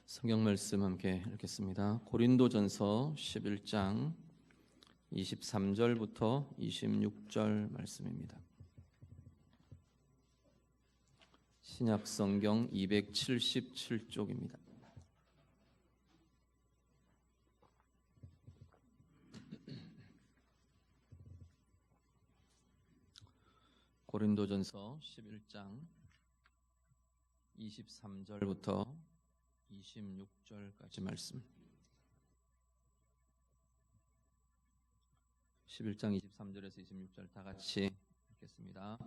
성경 말씀 함께 읽겠습니다. 고린도전서 11장 23절부터 26절 말씀입니다. 신약 성경 277쪽입니다. 고린도전서 11장 23절부터 26절까지 말씀. 11장 23절에서 26절 다 같이 읽겠습니다.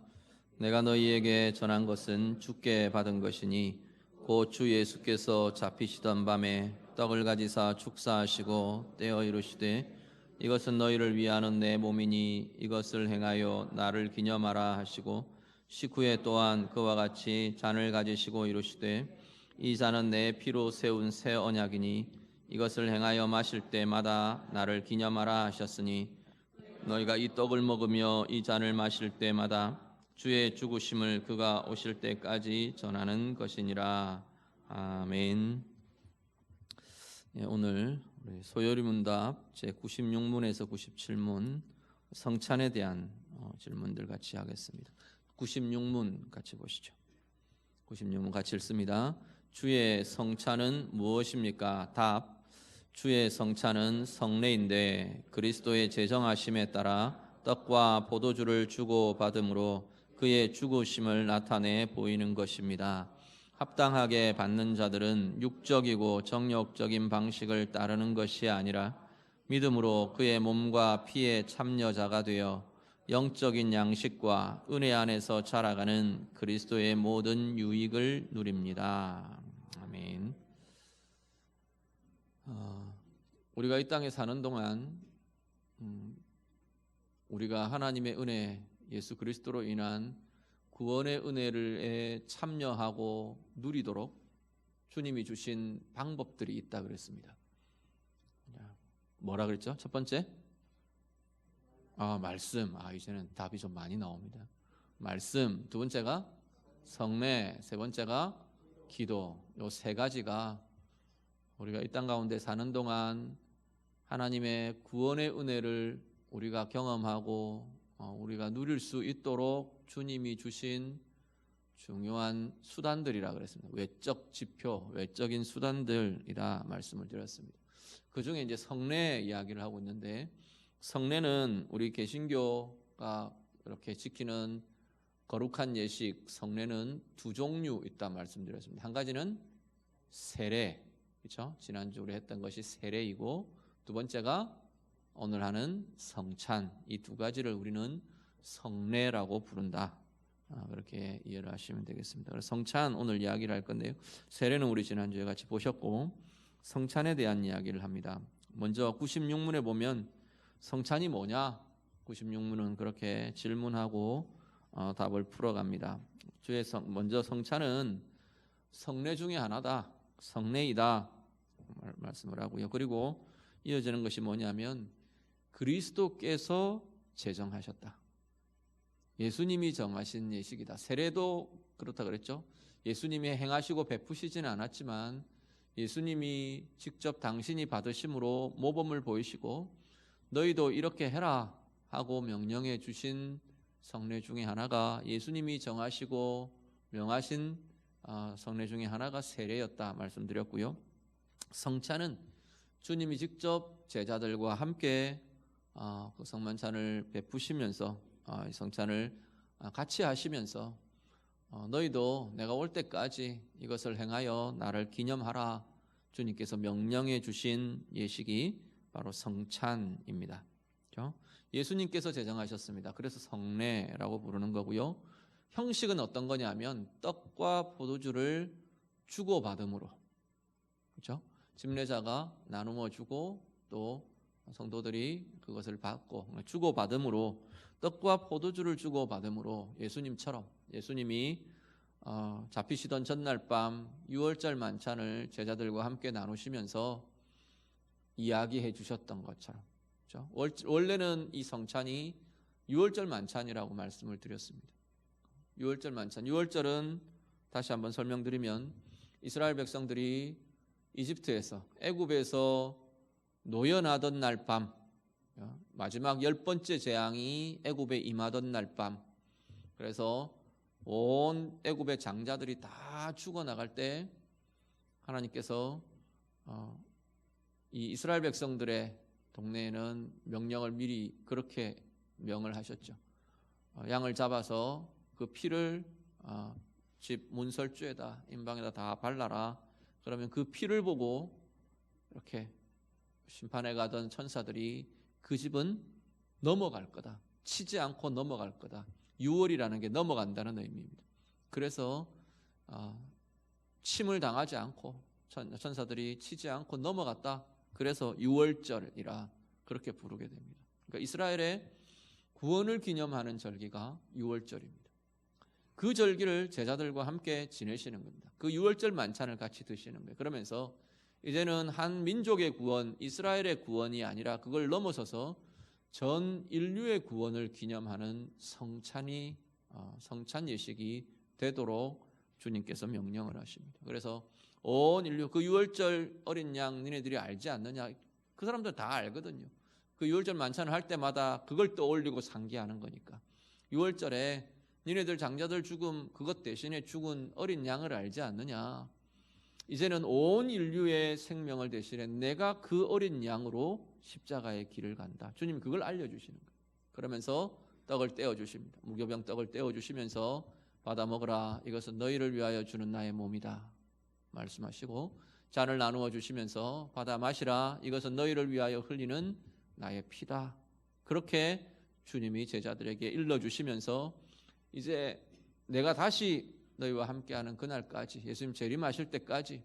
내가 너희에게 전한 것은 주께 받은 것이니 곧 주 예수께서 잡히시던 밤에 떡을 가지사 축사하시고 떼어 이르시되 이것은 너희를 위하는 내 몸이니 이것을 행하여 나를 기념하라 하시고 식후에 또한 그와 같이 잔을 가지시고 이르시되 이 잔은 내 피로 세운 새 언약이니 이것을 행하여 마실 때마다 나를 기념하라 하셨으니 너희가 이 떡을 먹으며 이 잔을 마실 때마다 주의 죽으심을 그가 오실 때까지 전하는 것이니라. 아멘. 오늘 우리 소요리 문답 제96문에서 97문 성찬에 대한 질문들 같이 하겠습니다. 96문 같이 보시죠. 96문 같이 읽습니다. 주의 성찬은 무엇입니까? 답. 주의 성찬은 성례인데 그리스도의 제정하심에 따라 떡과 포도주를 주고 받음으로 그의 죽으심을 나타내 보이는 것입니다. 합당하게 받는 자들은 육적이고 정욕적인 방식을 따르는 것이 아니라 믿음으로 그의 몸과 피의 참여자가 되어 영적인 양식과 은혜 안에서 자라가는 그리스도의 모든 유익을 누립니다. 아멘. 우리가 이 땅에 사는 동안 우리가 하나님의 은혜, 예수 그리스도로 인한 구원의 은혜를 참여하고 누리도록 주님이 주신 방법들이 있다 그랬습니다. 뭐라 그랬죠? 첫 번째? 말씀. 이제는 답이 좀 많이 나옵니다. 말씀. 두 번째가 성례. 세 번째가 기도. 요 세 가지가 우리가 이 땅 가운데 사는 동안 하나님의 구원의 은혜를 우리가 경험하고 우리가 누릴 수 있도록 주님이 주신 중요한 수단들이라 그랬습니다. 외적 지표, 외적인 수단들이라 말씀을 드렸습니다. 그 중에 이제 성례 이야기를 하고 있는데, 성례는 우리 개신교가 이렇게 지키는 거룩한 예식, 성례는 두 종류 있다 말씀드렸습니다. 한 가지는 세례, 그렇죠? 지난주 우리 했던 것이 세례이고, 두 번째가 오늘 하는 성찬, 이 두 가지를 우리는 성례라고 부른다. 그렇게 이해를 하시면 되겠습니다. 그래서 성찬 오늘 이야기를 할 건데요. 세례는 우리 지난주에 같이 보셨고 성찬에 대한 이야기를 합니다. 먼저 96문에 보면 성찬이 뭐냐? 96문은 그렇게 질문하고 답을 풀어갑니다. 먼저 성찬은 성례 중에 하나다. 성례이다. 말씀을 하고요. 그리고 이어지는 것이 뭐냐면 그리스도께서 제정하셨다. 예수님이 정하신 예식이다. 세례도 그렇다 그랬죠. 예수님이 행하시고 베푸시지는 않았지만 예수님이 직접 당신이 받으심으로 모범을 보이시고 너희도 이렇게 해라 하고 명령해 주신 성례 중에 하나가 예수님이 정하시고 명하신 성례 중에 하나가 세례였다 말씀드렸고요. 성찬은 주님이 직접 제자들과 함께 그 성만찬을 베푸시면서 이 성찬을 같이 하시면서 너희도 내가 올 때까지 이것을 행하여 나를 기념하라 주님께서 명령해 주신 예식이 바로 성찬입니다. 그렇죠? 예수님께서 제정하셨습니다. 그래서 성례라고 부르는 거고요. 형식은 어떤 거냐면 떡과 포도주를 주고받음으로, 그렇죠? 집례자가 나누어 주고 또 성도들이 그것을 받고 주고받음으로, 떡과 포도주를 주고받음으로 예수님처럼 예수님이 잡히시던 전날 밤 유월절 만찬을 제자들과 함께 나누시면서 이야기해 주셨던 것처럼, 그렇죠? 원래는 이 성찬이 유월절 만찬이라고 말씀을 드렸습니다. 유월절 만찬. 유월절은 다시 한번 설명드리면 이스라엘 백성들이 이집트에서 애굽에서 노연하던 날 밤, 마지막 10번째 재앙이 애굽에 임하던 날 밤, 그래서 온 애굽의 장자들이 다 죽어나갈 때 하나님께서 이 이스라엘 백성들의 동네에는 명령을 미리 그렇게 명을 하셨죠. 양을 잡아서 그 피를 집 문설주에다 임방에다 다 발라라. 그러면 그 피를 보고 이렇게 심판에 가던 천사들이 그 집은 넘어갈 거다. 치지 않고 넘어갈 거다. 유월이라는 게 넘어간다는 의미입니다. 그래서 침을 당하지 않고 천사들이 치지 않고 넘어갔다. 그래서 유월절이라 그렇게 부르게 됩니다. 그러니까 이스라엘의 구원을 기념하는 절기가 유월절입니다. 그 절기를 제자들과 함께 지내시는 겁니다. 그 유월절 만찬을 같이 드시는 거예요. 그러면서 이제는 한 민족의 구원, 이스라엘의 구원이 아니라 그걸 넘어서서 전 인류의 구원을 기념하는 성찬 예식이 되도록 주님께서 명령을 하십니다. 그래서 온 인류, 그 유월절 어린 양 니네들이 알지 않느냐? 그 사람들 다 알거든요. 그 유월절 만찬을 할 때마다 그걸 떠올리고 상기하는 거니까. 유월절에 니네들 장자들 죽음 그것 대신에 죽은 어린 양을 알지 않느냐? 이제는 온 인류의 생명을 대신해 내가 그 어린 양으로 십자가의 길을 간다. 주님이 그걸 알려주시는 거예요. 그러면서 떡을 떼어주십니다. 무교병 떡을 떼어주시면서 받아 먹으라. 이것은 너희를 위하여 주는 나의 몸이다. 말씀하시고 잔을 나누어 주시면서 받아 마시라. 이것은 너희를 위하여 흘리는 나의 피다. 그렇게 주님이 제자들에게 일러주시면서 이제 내가 다시 너희와 함께하는 그날까지, 예수님 재림하실 때까지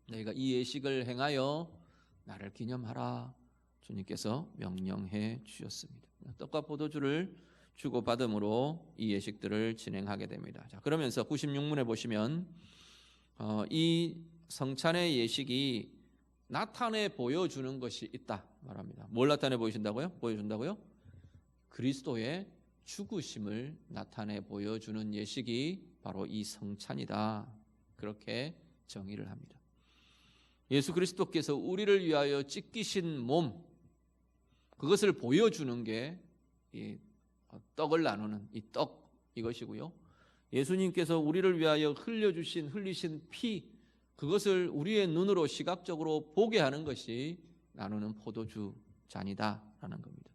너희가 이 예식을 행하여 나를 기념하라. 주님께서 명령해 주셨습니다. 떡과 포도주를 주고받음으로 이 예식들을 진행하게 됩니다. 자, 그러면서 96문에 보시면 이 성찬의 예식이 나타내 보여주는 것이 있다 말합니다. 뭘 나타내 보여준다고요? 그리스도의 죽으심을 나타내 보여주는 예식이 바로 이 성찬이다. 그렇게 정의를 합니다. 예수 그리스도께서 우리를 위하여 찢기신 몸, 그것을 보여주는 게 이 떡을 나누는 이 떡, 이것이고요. 예수님께서 우리를 위하여 흘리신 피, 그것을 우리의 눈으로 시각적으로 보게 하는 것이 나누는 포도주 잔이다라는 겁니다.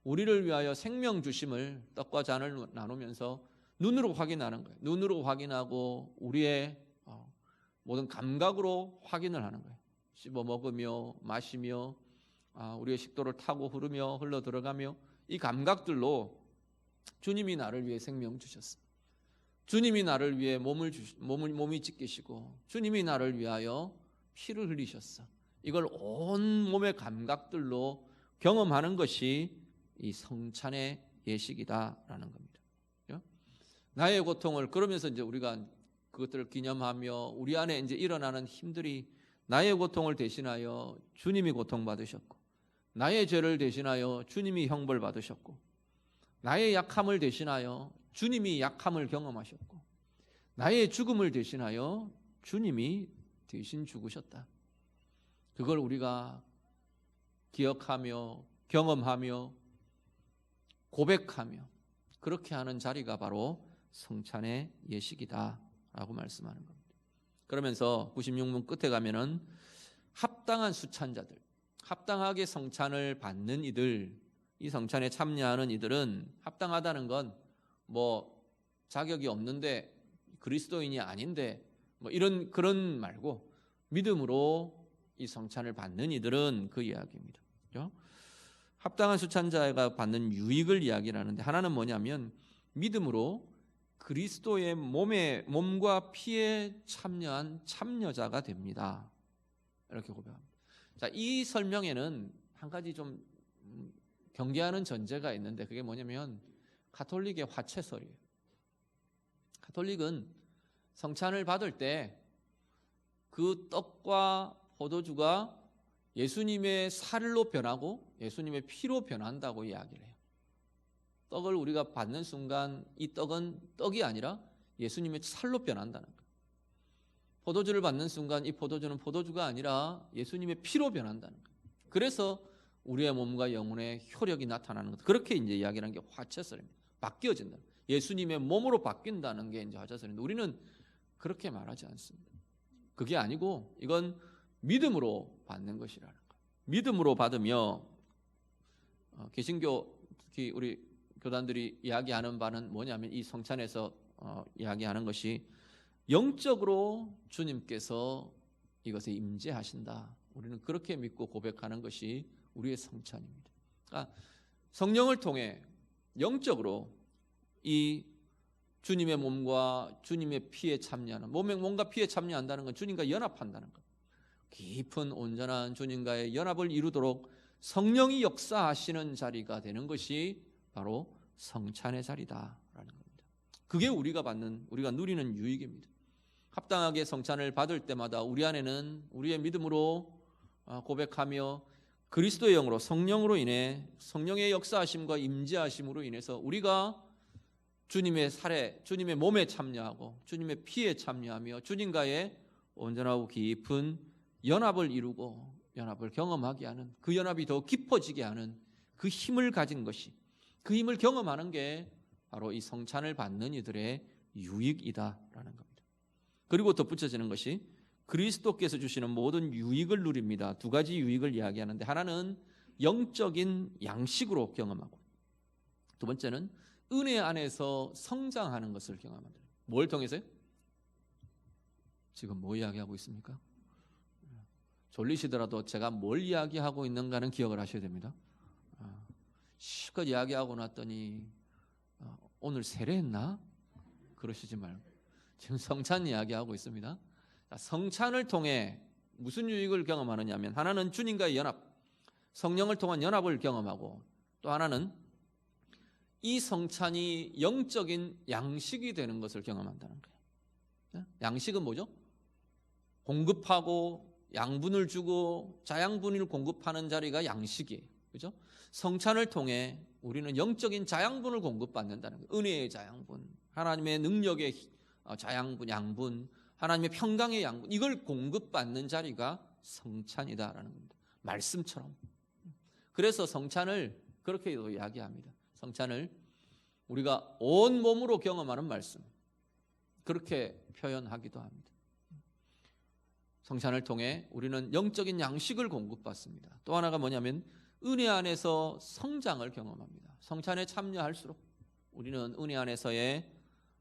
우리를 위하여 생명 주심을 떡과 잔을 나누면서 눈으로 확인하는 거예요. 눈으로 확인하고 우리의 모든 감각으로 확인을 하는 거예요. 씹어 먹으며 마시며 우리의 식도를 타고 흐르며 흘러 들어가며 이 감각들로 주님이 나를 위해 생명 주셨어. 주님이 나를 위해 몸이 찢기시고 주님이 나를 위하여 피를 흘리셨어. 이걸 온 몸의 감각들로 경험하는 것이 이 성찬의 예식이다라는 겁니다. 나의 고통을 그러면서 이제 우리가 그것들을 기념하며 우리 안에 이제 일어나는 힘들이 나의 고통을 대신하여 주님이 고통받으셨고 나의 죄를 대신하여 주님이 형벌 받으셨고 나의 약함을 대신하여 주님이 약함을 경험하셨고 나의 죽음을 대신하여 주님이 대신 죽으셨다. 그걸 우리가 기억하며 경험하며 고백하며 그렇게 하는 자리가 바로 성찬의 예식이다라고 말씀하는 겁니다. 그러면서 96문 끝에 가면은 합당한 수찬자들, 합당하게 성찬을 받는 이들, 이 성찬에 참여하는 이들은 합당하다는 건 뭐 자격이 없는데 그리스도인이 아닌데 뭐 그런 말고 믿음으로 이 성찬을 받는 이들은 그 이야기입니다. 그렇죠? 합당한 수찬자가 받는 유익을 이야기를 하는데 하나는 뭐냐면 믿음으로 그리스도의 몸과 피에 참여한 참여자가 됩니다. 이렇게 고백합니다. 자, 이 설명에는 한 가지 좀 경계하는 전제가 있는데 그게 뭐냐면 가톨릭의 화채설이에요. 가톨릭은 성찬을 받을 때 그 떡과 포도주가 예수님의 살로 변하고 예수님의 피로 변한다고 이야기를 해요. 떡을 우리가 받는 순간 이 떡은 떡이 아니라 예수님의 살로 변한다는 거예요. 포도주를 받는 순간 이 포도주는 포도주가 아니라 예수님의 피로 변한다는 거예요. 그래서 우리의 몸과 영혼의 효력이 나타나는 것. 그렇게 이제 이야기하는 게 화채설입니다. 바뀌어진다. 예수님의 몸으로 바뀐다는 게 이제 화채설인데 우리는 그렇게 말하지 않습니다. 그게 아니고 이건 믿음으로 받는 것이라는 거예요. 믿음으로 받으며 개신교 특히 우리 교단들이 이야기하는 바는 뭐냐면 이 성찬에서 이야기하는 것이 영적으로 주님께서 이것에 임재하신다. 우리는 그렇게 믿고 고백하는 것이 우리의 성찬입니다. 그러니까 성령을 통해 영적으로 이 주님의 몸과 주님의 피에 참여하는, 몸의 몸과 피에 참여한다는 건 주님과 연합한다는 것. 깊은 온전한 주님과의 연합을 이루도록 성령이 역사하시는 자리가 되는 것이 바로 성찬의 자리다라는 겁니다. 그게 우리가 누리는 유익입니다. 합당하게 성찬을 받을 때마다 우리 안에는 우리의 믿음으로 고백하며 그리스도의 영으로 성령으로 인해 성령의 역사하심과 임재하심으로 인해서 우리가 주님의 살에, 주님의 몸에 참여하고 주님의 피에 참여하며 주님과의 온전하고 깊은 연합을 이루고 연합을 경험하게 하는, 그 연합이 더 깊어지게 하는 그 힘을 가진 것이, 그 힘을 경험하는 게 바로 이 성찬을 받는 이들의 유익이다라는 겁니다. 그리고 덧붙여지는 것이 그리스도께서 주시는 모든 유익을 누립니다. 두 가지 유익을 이야기하는데, 하나는 영적인 양식으로 경험하고, 두 번째는 은혜 안에서 성장하는 것을 경험한다. 뭘 통해서요? 지금 뭐 이야기하고 있습니까? 졸리시더라도 제가 뭘 이야기하고 있는가는 기억을 하셔야 됩니다. 실컷 이야기하고 났더니 오늘 세례했나? 그러시지 말고 지금 성찬 이야기하고 있습니다. 성찬을 통해 무슨 유익을 경험하느냐 하면, 하나는 주님과의 연합, 성령을 통한 연합을 경험하고, 또 하나는 이 성찬이 영적인 양식이 되는 것을 경험한다는 거예요. 양식은 뭐죠? 공급하고 양분을 주고 자양분을 공급하는 자리가 양식이에요. 그죠? 성찬을 통해 우리는 영적인 자양분을 공급받는다는 거예요. 은혜의 자양분, 하나님의 능력의 자양분, 양분, 하나님의 평강의 양분, 이걸 공급받는 자리가 성찬이다라는 겁니다. 말씀처럼. 그래서 성찬을 그렇게도 이야기합니다. 성찬을 우리가 온 몸으로 경험하는 말씀, 그렇게 표현하기도 합니다. 성찬을 통해 우리는 영적인 양식을 공급받습니다. 또 하나가 뭐냐면 은혜 안에서 성장을 경험합니다. 성찬에 참여할수록 우리는 은혜 안에서의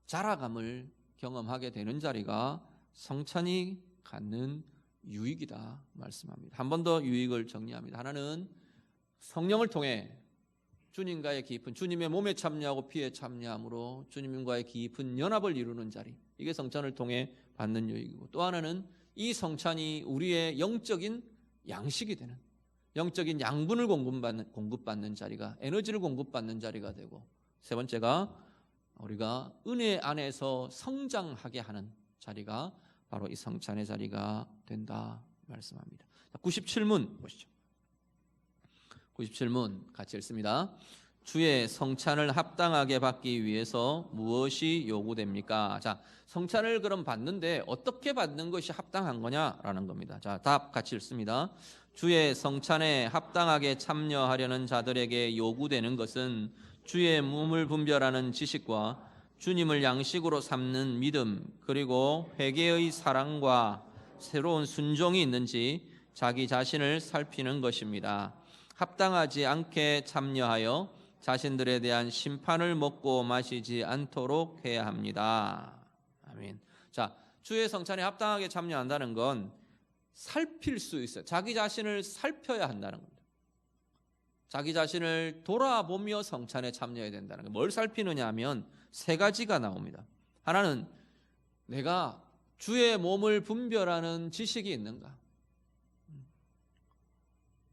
자라감을 경험하게 되는 자리가 성찬이 갖는 유익이다 말씀합니다. 한 번 더 유익을 정리합니다. 하나는 성령을 통해 주님과의 깊은, 주님의 몸에 참여하고 피에 참여함으로 주님과의 깊은 연합을 이루는 자리, 이게 성찬을 통해 받는 유익이고, 또 하나는 이 성찬이 우리의 영적인 양식이 되는, 영적인 양분을 공급받는 자리가, 에너지를 공급받는 자리가 되고, 세 번째가 우리가 은혜 안에서 성장하게 하는 자리가 바로 이 성찬의 자리가 된다 말씀합니다. 97문 보시죠. 97문 같이 읽습니다. 주의 성찬을 합당하게 받기 위해서 무엇이 요구됩니까? 자, 성찬을 그럼 받는데 어떻게 받는 것이 합당한 거냐라는 겁니다. 자, 답 같이 읽습니다. 주의 성찬에 합당하게 참여하려는 자들에게 요구되는 것은 주의 몸을 분별하는 지식과 주님을 양식으로 삼는 믿음, 그리고 회개의 사랑과 새로운 순종이 있는지 자기 자신을 살피는 것입니다. 합당하지 않게 참여하여 자신들에 대한 심판을 먹고 마시지 않도록 해야 합니다. 아멘. 자, 주의 성찬에 합당하게 참여한다는 건 살필 수 있어요. 자기 자신을 살펴야 한다는 겁니다. 자기 자신을 돌아보며 성찬에 참여해야 된다는 거예요. 뭘 살피느냐 하면 세 가지가 나옵니다. 하나는 내가 주의 몸을 분별하는 지식이 있는가?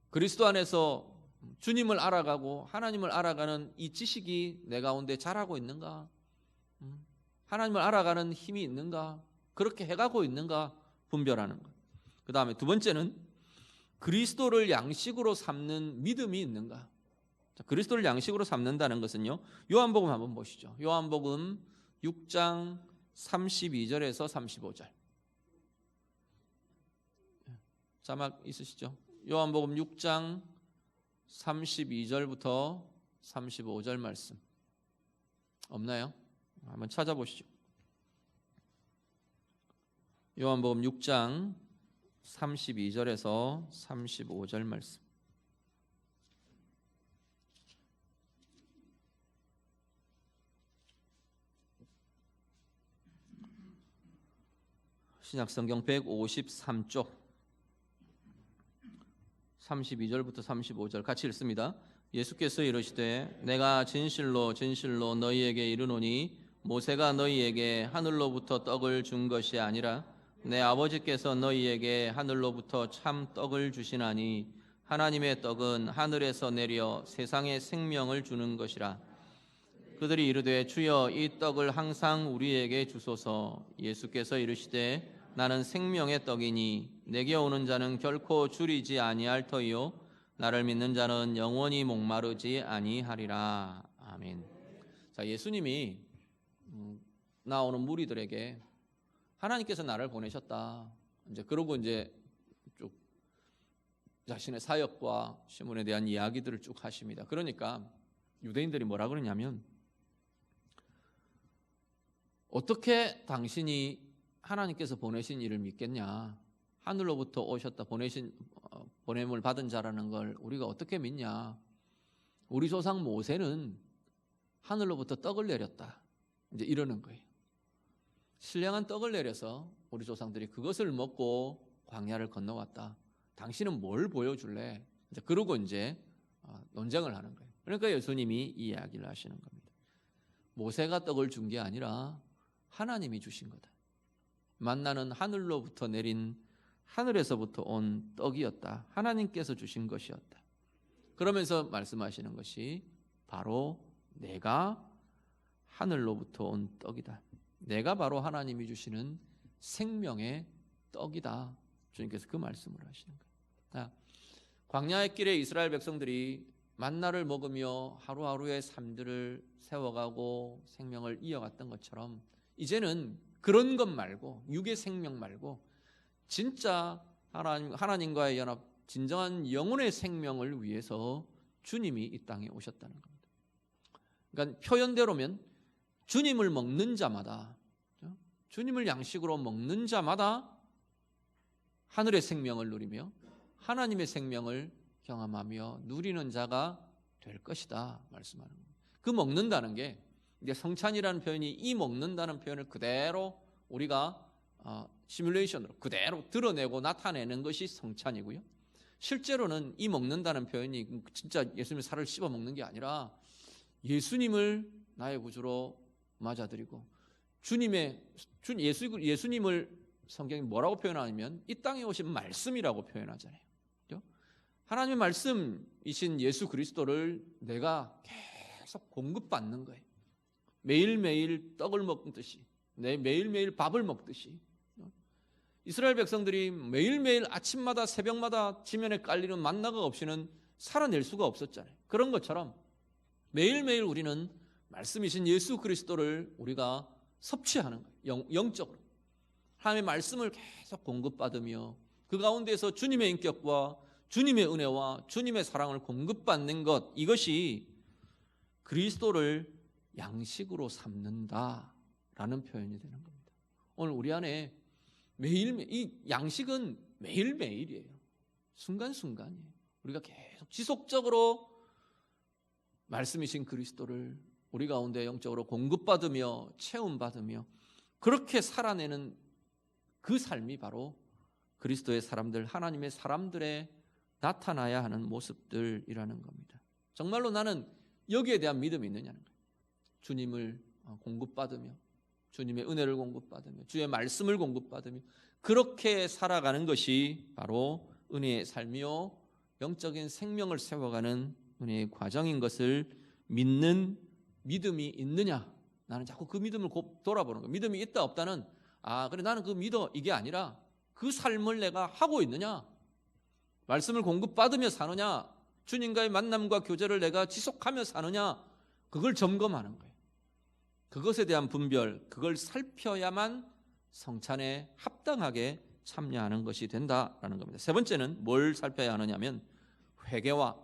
그리스도 안에서 주님을 알아가고 하나님을 알아가는 이 지식이 내 가운데 자라고 있는가? 하나님을 알아가는 힘이 있는가? 그렇게 해가고 있는가? 분별하는 것. 그 다음에 두 번째는 그리스도를 양식으로 삼는 믿음이 있는가? 자, 그리스도를 양식으로 삼는다는 것은요, 요한복음 한번 보시죠. 요한복음 6장 32절에서 35절. 자막 있으시죠? 요한복음 6장 32절부터 35절 말씀 없나요? 한번 찾아보시죠. 요한복음 6장 32절에서 35절 말씀. 신약성경 153쪽 32절부터 35절 같이 읽습니다. 예수께서 이르시되 내가 진실로 진실로 너희에게 이르노니 모세가 너희에게 하늘로부터 떡을 준 것이 아니라 내 아버지께서 너희에게 하늘로부터 참 떡을 주시나니 하나님의 떡은 하늘에서 내려 세상에 생명을 주는 것이라. 그들이 이르되 주여 이 떡을 항상 우리에게 주소서. 예수께서 이르시되 나는 생명의 떡이니 내게 오는 자는 결코 줄이지 아니할 터이요 나를 믿는 자는 영원히 목마르지 아니하리라. 아멘. 자, 예수님이 나오는 무리들에게 하나님께서 나를 보내셨다. 이제 그러고 이제 쭉 자신의 사역과 신문에 대한 이야기들을 쭉 하십니다. 그러니까 유대인들이 뭐라 그러냐면 어떻게 당신이 하나님께서 보내신 이를 믿겠냐? 하늘로부터 오셨다 보냄을 받은 자라는 걸 우리가 어떻게 믿냐? 우리 조상 모세는 하늘로부터 떡을 내렸다. 이제 이러는 거예요. 신령한 떡을 내려서 우리 조상들이 그것을 먹고 광야를 건너왔다. 당신은 뭘 보여줄래? 이제 그러고 이제 논쟁을 하는 거예요. 그러니까 예수님이 이 이야기를 하시는 겁니다. 모세가 떡을 준 게 아니라 하나님이 주신 거다. 만나는 하늘로부터 내린 하늘에서부터 온 떡이었다. 하나님께서 주신 것이었다. 그러면서 말씀하시는 것이 바로 내가 하늘로부터 온 떡이다. 내가 바로 하나님이 주시는 생명의 떡이다. 주님께서 그 말씀을 하시는 거예요. 광야의 길에 이스라엘 백성들이 만나를 먹으며 하루하루의 삶들을 세워가고 생명을 이어갔던 것처럼 이제는 그런 것 말고 육의 생명 말고 진짜 하나님과의 연합, 진정한 영혼의 생명을 위해서 주님이 이 땅에 오셨다는 겁니다. 그러니까 표현대로면 주님을 먹는 자마다, 주님을 양식으로 먹는 자마다 하늘의 생명을 누리며 하나님의 생명을 경험하며 누리는 자가 될 것이다 말씀하는 겁니다. 그 먹는다는 게 이제 성찬이라는 표현이 이 먹는다는 표현을 그대로 우리가 시뮬레이션으로 그대로 드러내고 나타내는 것이 성찬이고요. 실제로는 이 먹는다는 표현이 진짜 예수님의 살을 씹어 먹는 게 아니라 예수님을 나의 구주로 맞아들이고 예수님을 성경이 뭐라고 표현하냐면 이 땅에 오신 말씀이라고 표현하잖아요. 그렇죠? 하나님의 말씀이신 예수 그리스도를 내가 계속 공급받는 거예요. 매일매일 떡을 먹듯이 매일매일 밥을 먹듯이 이스라엘 백성들이 매일매일 아침마다 새벽마다 지면에 깔리는 만나가 없이는 살아낼 수가 없었잖아요. 그런 것처럼 매일매일 우리는 말씀이신 예수 그리스도를 우리가 섭취하는 거예요. 영적으로 하나님의 말씀을 계속 공급받으며 그 가운데서 주님의 인격과 주님의 은혜와 주님의 사랑을 공급받는 것, 이것이 그리스도를 양식으로 삼는다라는 표현이 되는 겁니다. 오늘 우리 안에 매일매일, 이 양식은 매일매일이에요. 순간순간이에요. 우리가 계속 지속적으로 말씀이신 그리스도를 우리 가운데 영적으로 공급받으며 체험받으며 그렇게 살아내는 그 삶이 바로 그리스도의 사람들, 하나님의 사람들의 나타나야 하는 모습들이라는 겁니다. 정말로 나는 여기에 대한 믿음이 있느냐는 거예요. 주님을 공급받으며 주님의 은혜를 공급받으며 주의 말씀을 공급받으며 그렇게 살아가는 것이 바로 은혜의 삶이요 영적인 생명을 세워가는 은혜의 과정인 것을 믿는 믿음이 있느냐. 나는 자꾸 그 믿음을 돌아보는 거예요. 믿음이 있다 없다는 그래 나는 그 믿어 이게 아니라 그 삶을 내가 하고 있느냐, 말씀을 공급받으며 사느냐, 주님과의 만남과 교제를 내가 지속하며 사느냐, 그걸 점검하는 거예요. 그것에 대한 분별, 그걸 살펴야만 성찬에 합당하게 참여하는 것이 된다라는 겁니다. 세 번째는 뭘 살펴야 하느냐면 회개와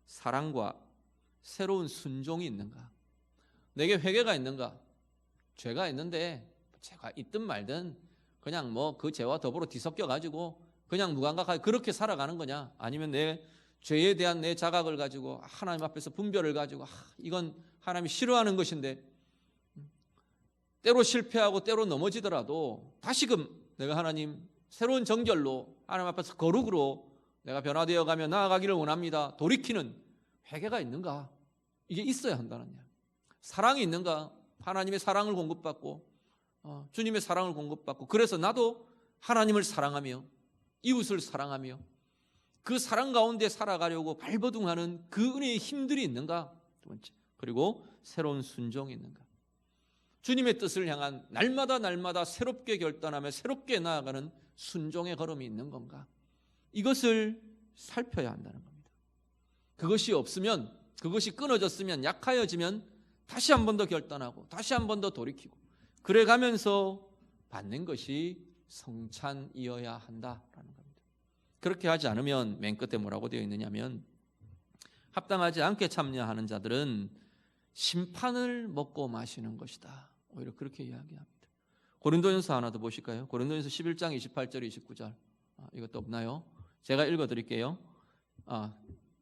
사랑과 새로운 순종이 있는가. 내게 회개가 있는가. 죄가 있는데 죄가 있든 말든 그냥 뭐 그 죄와 더불어 뒤섞여 가지고 그냥 무감각하게 그렇게 살아가는 거냐, 아니면 내 죄에 대한 내 자각을 가지고 하나님 앞에서 분별을 가지고 이건 하나님이 싫어하는 것인데 때로 실패하고 때로 넘어지더라도 다시금 내가 하나님 새로운 정결로 하나님 앞에서 거룩으로 내가 변화되어 가며 나아가기를 원합니다. 돌이키는 회개가 있는가? 이게 있어야 한다는 이야기. 사랑이 있는가? 하나님의 사랑을 공급받고 주님의 사랑을 공급받고 그래서 나도 하나님을 사랑하며 이웃을 사랑하며 그 사랑 가운데 살아가려고 발버둥하는 그 은혜의 힘들이 있는가? 두 번째. 그리고 새로운 순종이 있는가? 주님의 뜻을 향한 날마다 새롭게 결단하며 새롭게 나아가는 순종의 걸음이 있는 건가? 이것을 살펴야 한다는 겁니다. 그것이 없으면, 그것이 끊어졌으면, 약하여지면 다시 한 번 더 결단하고 다시 한 번 더 돌이키고 그래 가면서 받는 것이 성찬이어야 한다라는 겁니다. 그렇게 하지 않으면 맨 끝에 뭐라고 되어 있느냐면 합당하지 않게 참여하는 자들은 심판을 먹고 마시는 것이다. 오히려 그렇게 이야기합니다. 고린도전서 하나 더 보실까요? 고린도전서 11장 28절 29절. 이것도 없나요? 제가 읽어드릴게요.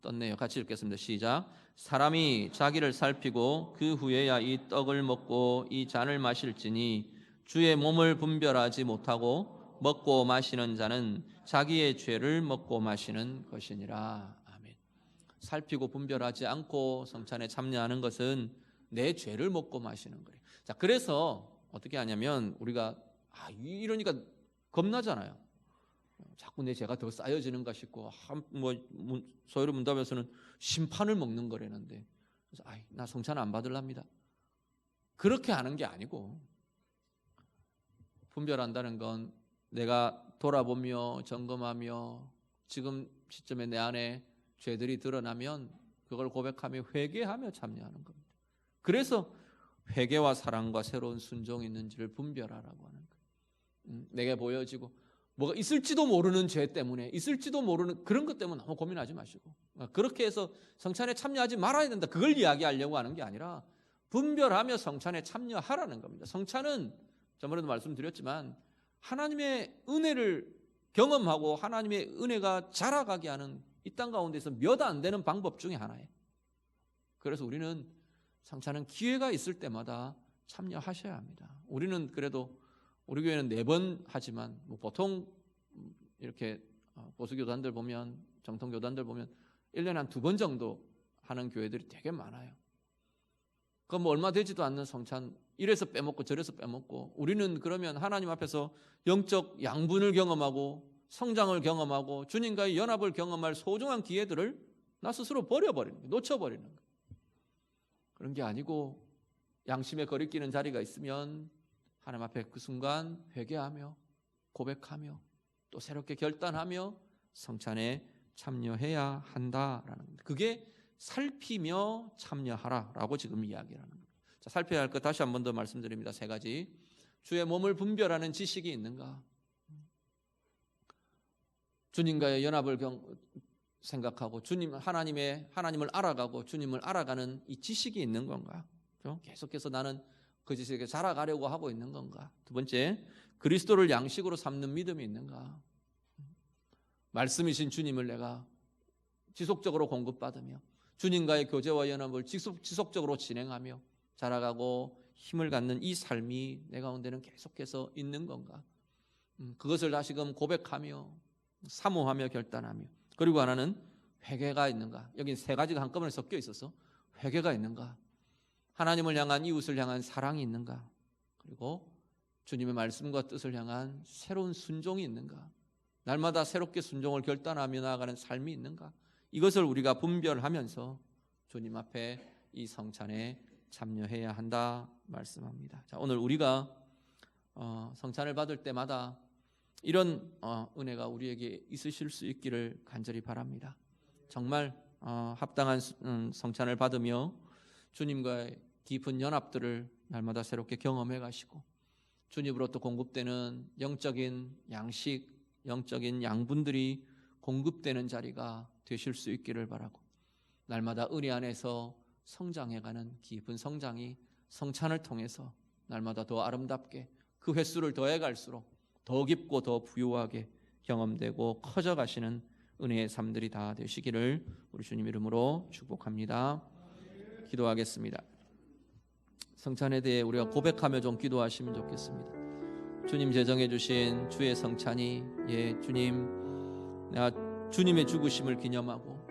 떴네요. 같이 읽겠습니다. 시작. 사람이 자기를 살피고 그 후에야 이 떡을 먹고 이 잔을 마실지니 주의 몸을 분별하지 못하고 먹고 마시는 자는 자기의 죄를 먹고 마시는 것이니라. 아멘. 살피고 분별하지 않고 성찬에 참여하는 것은 내 죄를 먹고 마시는 거예요. 자, 그래서 어떻게 하냐면 우리가 이러니까 겁나잖아요. 자꾸 내 죄가 더 쌓여지는가 싶고 소위로 문답에서는 심판을 먹는 거라는데 그래서 나 성찬 안 받으랍니다. 그렇게 하는 게 아니고 분별한다는 건 내가 돌아보며 점검하며 지금 시점에 내 안에 죄들이 드러나면 그걸 고백하며 회개하며 참여하는 겁니다. 그래서 회개와 사랑과 새로운 순종이 있는지를 분별하라고 하는 거예요. 내게 보여지고 뭐가 있을지도 모르는 죄 때문에 있을지도 모르는 그런 것 때문에 너무 고민하지 마시고 그렇게 해서 성찬에 참여하지 말아야 된다 그걸 이야기하려고 하는 게 아니라 분별하며 성찬에 참여하라는 겁니다. 성찬은 저번에도 말씀드렸지만 하나님의 은혜를 경험하고 하나님의 은혜가 자라가게 하는 이 땅 가운데서 몇 안 되는 방법 중에 하나예요. 그래서 우리는 성찬은 기회가 있을 때마다 참여하셔야 합니다. 우리는 그래도 우리 교회는 4번 하지만 보통 이렇게 보수교단들 보면 정통교단들 보면 1년에 한 2번 정도 하는 교회들이 되게 많아요. 그건 얼마 되지도 않는 성찬 이래서 빼먹고 저래서 빼먹고 우리는 그러면 하나님 앞에서 영적 양분을 경험하고 성장을 경험하고 주님과의 연합을 경험할 소중한 기회들을 나 스스로 버려버리는 거예요. 놓쳐버리는 거예요. 그런 게 아니고 양심에 거리끼는 자리가 있으면 하나님 앞에 그 순간 회개하며 고백하며 또 새롭게 결단하며 성찬에 참여해야 한다라는 겁니다. 그게 살피며 참여하라라고 지금 이야기를 하는 겁니다. 자, 살펴야 할 것 다시 한 번 더 말씀드립니다. 3가지. 주의 몸을 분별하는 지식이 있는가? 주님과의 연합을 생각하고 하나님을 알아가고 주님을 알아가는 이 지식이 있는 건가? 계속해서 나는 그 지식에 자라가려고 하고 있는 건가? 두 번째, 그리스도를 양식으로 삼는 믿음이 있는가? 말씀이신 주님을 내가 지속적으로 공급받으며 주님과의 교제와 연합을 지속적으로 진행하며 자라가고 힘을 갖는 이 삶이 내 가운데는 계속해서 있는 건가? 그것을 다시금 고백하며 사모하며 결단하며 그리고 하나는 회개가 있는가? 여긴 3가지가 한꺼번에 섞여 있어서 회개가 있는가? 하나님을 향한 이웃을 향한 사랑이 있는가? 그리고 주님의 말씀과 뜻을 향한 새로운 순종이 있는가? 날마다 새롭게 순종을 결단하며 나아가는 삶이 있는가? 이것을 우리가 분별하면서 주님 앞에 이 성찬에 참여해야 한다 말씀합니다. 자, 오늘 우리가 성찬을 받을 때마다 이런 은혜가 우리에게 있으실 수 있기를 간절히 바랍니다. 정말 합당한 성찬을 받으며 주님과의 깊은 연합들을 날마다 새롭게 경험해 가시고 주님으로부터 공급되는 영적인 양식, 영적인 양분들이 공급되는 자리가 되실 수 있기를 바라고, 날마다 은혜 안에서 성장해가는 깊은 성장이 성찬을 통해서 날마다 더 아름답게 그 횟수를 더해갈수록 더 깊고 더 부유하게 경험되고 커져가시는 은혜의 삶들이 다 되시기를 우리 주님 이름으로 축복합니다. 기도하겠습니다. 성찬에 대해 우리가 고백하며 좀 기도하시면 좋겠습니다. 주님 제정해 주신 주의 성찬이, 주님, 내가 주님의 죽으심을 기념하고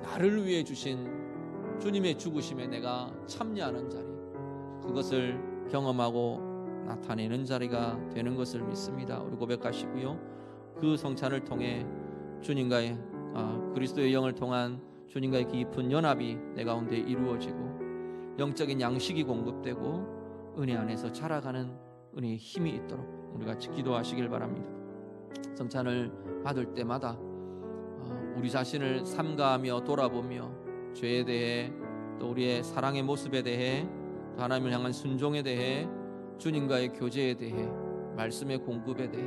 나를 위해 주신 주님의 죽으심에 내가 참여하는 자리, 그것을 경험하고 나타내는 자리가 되는 것을 믿습니다. 우리 고백하시고요, 그 성찬을 통해 주님과의 그리스도의 영을 통한 주님과의 깊은 연합이 내 가운데 이루어지고 영적인 양식이 공급되고 은혜 안에서 자라가는 은혜의 힘이 있도록 우리 같이 기도하시길 바랍니다. 성찬을 받을 때마다 우리 자신을 삼가하며 돌아보며 죄에 대해, 또 우리의 사랑의 모습에 대해, 또 하나님을 향한 순종에 대해, 주님과의 교제에 대해, 말씀의 공급에 대해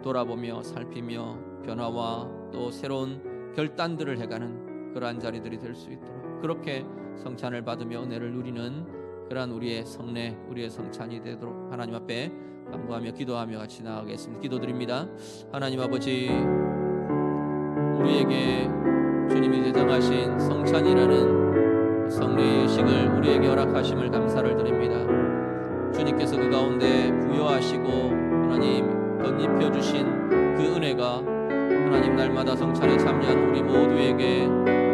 돌아보며 살피며 변화와 또 새로운 결단들을 해가는 그러한 자리들이 될 수 있도록, 그렇게 성찬을 받으며 은혜를 누리는 그러한 우리의 성례, 우리의 성찬이 되도록 하나님 앞에 간구하며 기도하며 같이 나아가겠습니다. 기도드립니다. 하나님 아버지, 우리에게 주님이 제정하신 성찬이라는 성례의 예식을 우리에게 허락하심을 감사를 드립니다. 주님께서 그 가운데 부여하시고 하나님 덧입혀 주신 그 은혜가 하나님 날마다 성찬에 참여한 우리 모두에게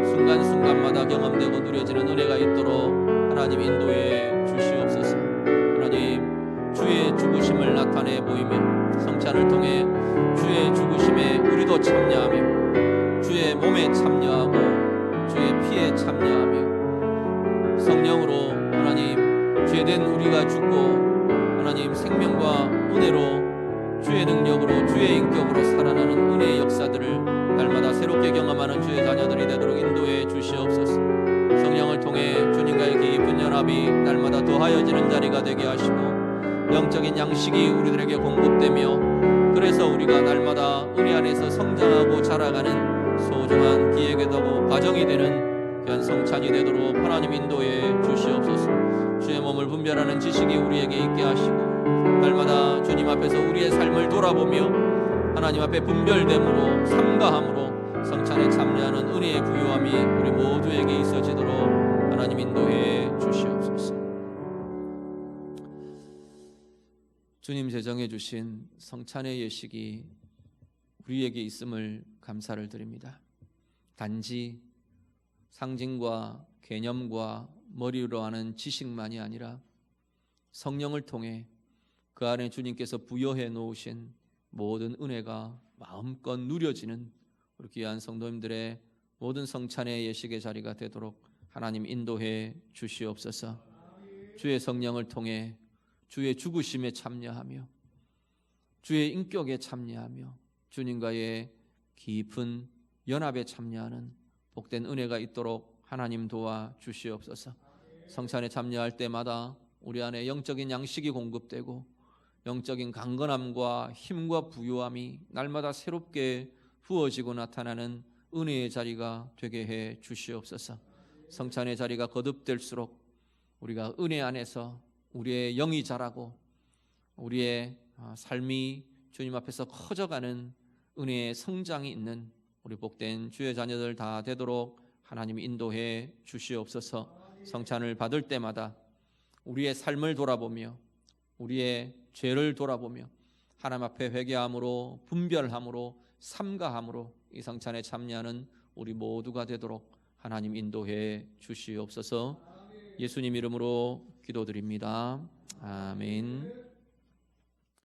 순간순간마다 경험되고 누려지는 은혜가 있도록 하나님 인도해 주시옵소서. 하나님, 주의 죽으심을 나타내 보이며 성찬을 통해 주의 죽으심에 우리도 참여하며 주의 몸에 참여하고 주의 피에 참여하며 성령으로 하나님 죄된 우리가 죽고 하나님 생명과 은혜로 주의 능력으로 주의 인격으로 살아나는 은혜의 역사들을 날마다 새롭게 경험하는 주의 자녀들이 되도록 인도해 주시옵소서. 성령을 통해 주님과의 깊은 연합이 날마다 더하여지는 자리가 되게 하시고 영적인 양식이 우리들에게 공급되며, 그래서 우리가 날마다 은혜 안에서 성장하고 자라가는 소중한 기회가 되고 과정이 되는 귀한 성찬이 되도록 하나님 인도해 주시옵소서. 주의 몸을 분별하는 지식이 우리에게 있게 하시고 날마다 주님 앞에서 우리의 삶을 돌아보며 하나님 앞에 분별됨으로 삼가함으로 성찬에 참여하는 은혜의 부요함이 우리 모두에게 있어지도록 하나님 인도해 주시옵소서. 주님 제정해 주신 성찬의 예식이 우리에게 있음을 감사를 드립니다. 단지 상징과 개념과 머리로 하는 지식만이 아니라 성령을 통해 그 안에 주님께서 부여해 놓으신 모든 은혜가 마음껏 누려지는 우리 귀한 성도님들의 모든 성찬의 예식의 자리가 되도록 하나님 인도해 주시옵소서. 주의 성령을 통해 주의 죽으심에 참여하며 주의 인격에 참여하며 주님과의 깊은 연합에 참여하는 복된 은혜가 있도록 하나님 도와 주시옵소서. 성찬에 참여할 때마다 우리 안에 영적인 양식이 공급되고 영적인 강건함과 힘과 부요함이 날마다 새롭게 부어지고 나타나는 은혜의 자리가 되게 해 주시옵소서. 성찬의 자리가 거듭될수록 우리가 은혜 안에서 우리의 영이 자라고 우리의 삶이 주님 앞에서 커져가는 은혜의 성장이 있는 우리 복된 주의 자녀들 다 되도록 하나님이 인도해 주시옵소서. 성찬을 받을 때마다 우리의 삶을 돌아보며 우리의 죄를 돌아보며 하나님 앞에 회개함으로 분별함으로 삼가함으로 이 성찬에 참여하는 우리 모두가 되도록 하나님 인도해 주시옵소서. 예수님 이름으로 기도드립니다. 아멘.